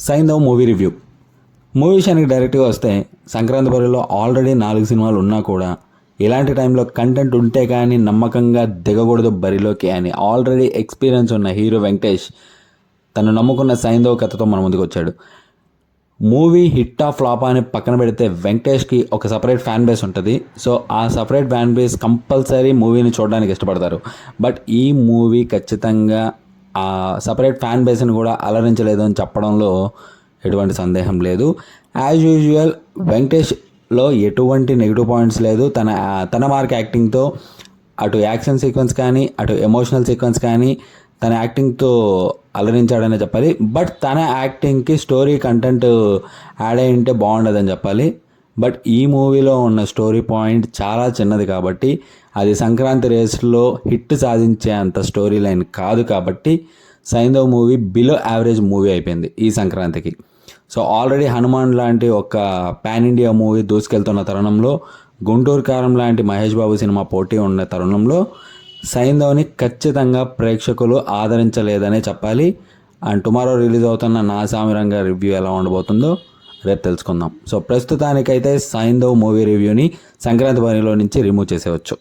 Saindhav movie review. Movie విషయానికి డైరెక్ట్గా వస్తే సంక్రాంతి బరిలో ఆల్రెడీ 4 సినిమాలు ఉన్నా కూడా ఇలాంటి టైంలో కంటెంట్ ఉంటే కానీ నమ్మకంగా దిగకూడదు బరిలోకి అని ఆల్రెడీ ఎక్స్పీరియన్స్ ఉన్న హీరో వెంకటేష్ తను నమ్ముకున్న సైంధవ్ కథతో మన ముందుకు వచ్చాడు. మూవీ హిట్టా ఫ్లాపా అని పక్కన పెడితే వెంకటేష్కి ఒక సపరేట్ ఫ్యాన్ బేస్ ఉంటుంది. సో ఆ సపరేట్ ఫ్యాన్ బేస్ కంపల్సరీ మూవీని చూడడానికి ఇష్టపడతారు. బట్ ఈ మూవీ ఖచ్చితంగా ఆ సపరేట్ ఫ్యాన్ బేస్ని కూడా అలరించలేదు అని చెప్పడంలో ఎటువంటి సందేహం లేదు. యాజ్ యూజువల్ వెంకటేష్లో ఎటువంటి నెగిటివ్ పాయింట్స్ లేదు. తన మార్క్ యాక్టింగ్తో అటు యాక్షన్ సీక్వెన్స్ కానీ అటు ఎమోషనల్ సీక్వెన్స్ కానీ తన యాక్టింగ్తో అలరించాడనే చెప్పాలి. బట్ తన యాక్టింగ్కి స్టోరీ కంటెంట్ యాడ్ అయి ఉంటే బాగుండదని చెప్పాలి. బట్ ఈ మూవీలో ఉన్న స్టోరీ పాయింట్ చాలా చిన్నది కాబట్టి అది సంక్రాంతి రేస్లో హిట్ సాధించే అంత స్టోరీ లైన్ కాదు కాబట్టి Saindhav movie below average movie అయిపోయింది ఈ సంక్రాంతికి. సో ఆల్రెడీ హనుమాన్ లాంటి ఒక పాన్ ఇండియా మూవీ దూసుకెళ్తున్న తరుణంలో, గుంటూరు కారం లాంటి మహేష్ బాబు సినిమా పోటీ ఉన్న తరుణంలో సైంధవ్ని ఖచ్చితంగా ప్రేక్షకులు ఆదరించలేదనే చెప్పాలి. అండ్ టుమారో రిలీజ్ అవుతున్న నా సామిరంగా రివ్యూ ఎలా ఉండబోతుందో రేపు తెలుసుకుందాం. సో ప్రస్తుతానికైతే సైంధవ్ మూవీ రివ్యూని సంక్రాంతి బరిలో నుంచి రిమూవ్ చేసేవచ్చు.